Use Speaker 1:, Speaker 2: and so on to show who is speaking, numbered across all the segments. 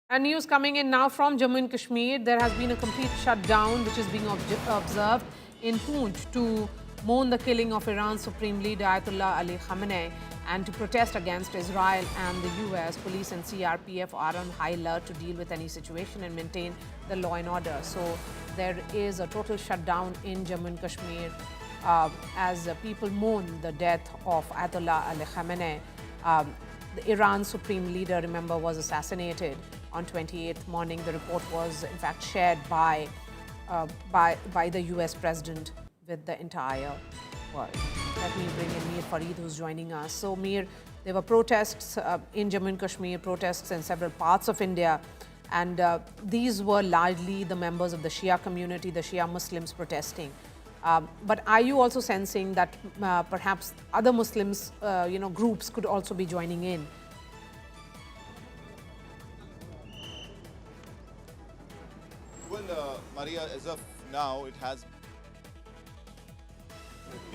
Speaker 1: And news coming in now from Jammu and Kashmir. There has been a complete shutdown which is being observed in Poonch to mourn the killing of Iran's Supreme Leader Ayatollah Ali Khamenei and to protest against Israel and the US. Police and CRPF are on high alert to deal with any situation and maintain the law and order. So there is a total shutdown in Jammu and Kashmir as people mourn the death of Ayatollah Ali Khamenei. Iran's supreme leader, remember, was assassinated on 28th morning. The report was, in fact, shared by the US president with the entire world. Let me bring in Mir Farid, who's joining us. So, Mir, there were protests in Jammu and Kashmir, protests in several parts of India, and these were largely the members of the Shia community, the Shia Muslims protesting. But are you also sensing that perhaps other Muslims, groups could also be joining in?
Speaker 2: Well, Maria, as of now, it has.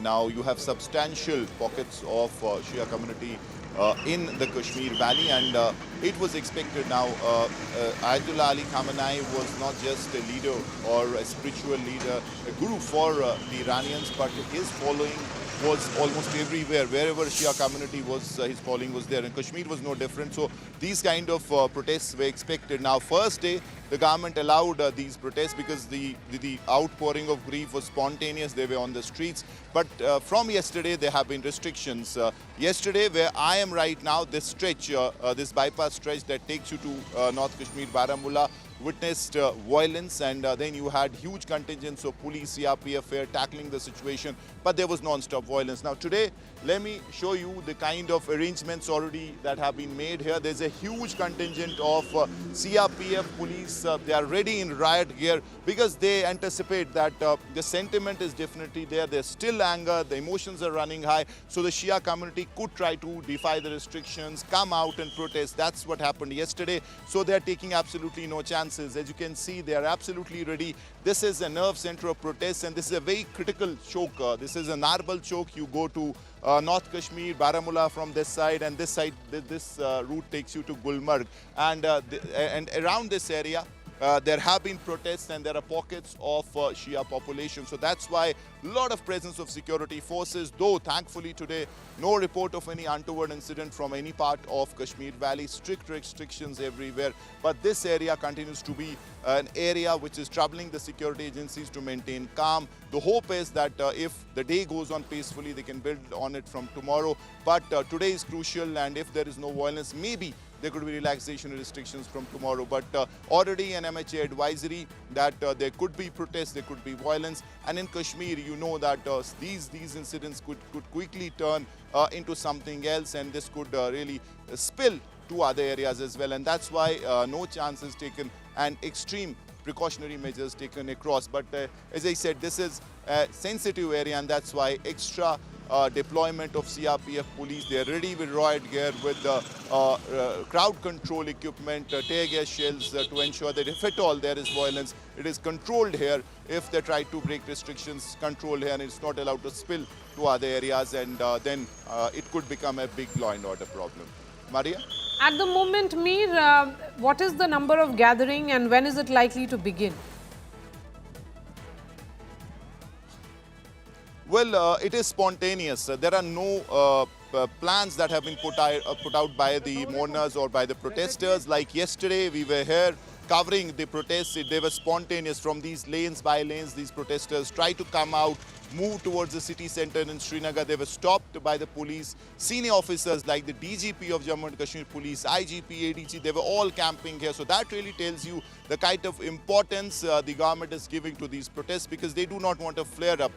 Speaker 2: Now you have substantial pockets of Shia community in the Kashmir Valley, and it was expected now. Ayatollah Ali Khamenei was not just a leader or a spiritual leader, a guru for the Iranians, but his following was almost everywhere. Wherever Shia community was, his following was there, and Kashmir was no different. So these kind of protests were expected. Now, first day, the government allowed these protests because the outpouring of grief was spontaneous. They were on the streets. But from yesterday, there have been restrictions. Yesterday, where I am right now, this stretch, this bypass stretch that takes you to North Kashmir, Baramulla, witnessed violence, and then you had huge contingents of police, CRPF here tackling the situation, but there was non-stop violence. Now today, let me show you the kind of arrangements already that have been made here. There's a huge contingent of CRPF police. They are ready in riot gear because they anticipate that the sentiment is definitely there. There's still anger, the emotions are running high, so the Shia community could try to defy the restrictions, come out and protest. That's what happened yesterday, so they're taking absolutely no chance. As you can see, they are absolutely ready. This is a nerve center of protest, and this is a very critical choke. This is a Narbal choke. You go to North Kashmir, Baramulla from this side, and this side, this route takes you to Gulmarg. And around this area, there have been protests and there are pockets of Shia population. So that's why a lot of presence of security forces, though thankfully today no report of any untoward incident from any part of Kashmir Valley, strict restrictions everywhere. But this area continues to be an area which is troubling the security agencies to maintain calm. The hope is that if the day goes on peacefully, they can build on it from tomorrow. But today is crucial, and if there is no violence, maybe there could be relaxation restrictions from tomorrow. But already an MHA advisory that there could be protests, there could be violence. And in Kashmir, you know that these incidents could quickly turn into something else, and this could really spill to other areas as well. And that's why no chance is taken and extreme precautionary measures taken across. But as I said, this is a sensitive area, and that's why extra deployment of CRPF police. They are ready with riot gear, with crowd control equipment, tear gas shells to ensure that if at all there is violence, it is controlled here. If they try to break restrictions, controlled here, and it's not allowed to spill to other areas, and then it could become a big law and order problem. Maria?
Speaker 1: At the moment, Mir, what is the number of gathering and when is it likely to begin?
Speaker 2: Well, it is spontaneous. There are no plans that have been put out by the mourners or by the protesters. Like yesterday, we were here covering the protests. They were spontaneous from these lanes by lanes. These protesters tried to come out, move towards the city center in Srinagar. They were stopped by the police. Senior officers like the DGP of Jammu and Kashmir Police, IGP, ADG, they were all camping here. So that really tells you the kind of importance the government is giving to these protests, because they do not want a flare-up.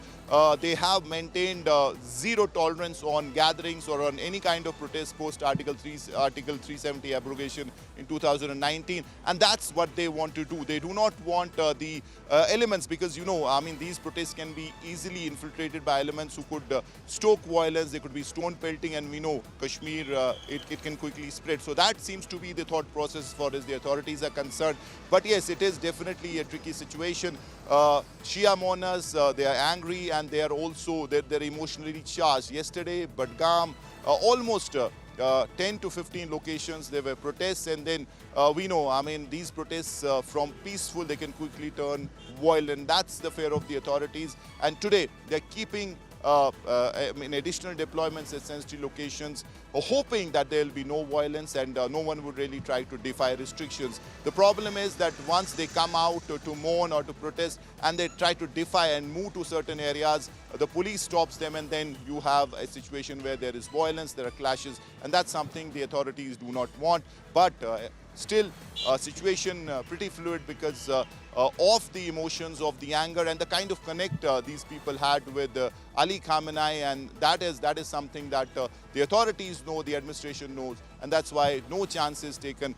Speaker 2: They have maintained zero tolerance on gatherings or on any kind of protest post Article 370 abrogation in 2019. And that's what they want to do. They do not want the elements, because, you know, I mean, these protests can be easily infiltrated by elements who could stoke violence. They could be stone pelting, and we know Kashmir, it can quickly spread. So that seems to be the thought process for as the authorities are concerned. But yes, it is definitely a tricky situation. Shia mourners, they are angry, and they are also they're emotionally charged. Yesterday, Badgam, almost 10 to 15 locations there were protests, and then we know, I mean, these protests from peaceful, they can quickly turn violent. That's the fear of the authorities. And today they're keeping additional deployments at sensitive locations, hoping that there will be no violence and no one would really try to defy restrictions. The problem is that once they come out to mourn or to protest and they try to defy and move to certain areas, the police stops them, and then you have a situation where there is violence, there are clashes, and that's something the authorities do not want. But still, situation pretty fluid because of the emotions, of the anger, and the kind of connect these people had with Ali Khamenei, and that is something that the authorities know, the administration knows, and that's why no chance is taken.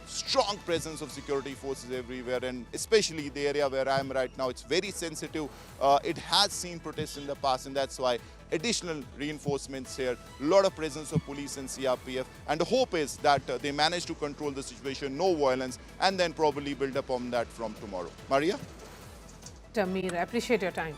Speaker 2: Strong presence of security forces everywhere, and especially the area where I am right now, it's very sensitive. It has seen protests in the past, and that's why additional reinforcements here, a lot of presence of police and CRPF, and the hope is that they manage to control the situation, no violence, and then probably build upon that from tomorrow. Maria?
Speaker 1: Tamir, I appreciate your time.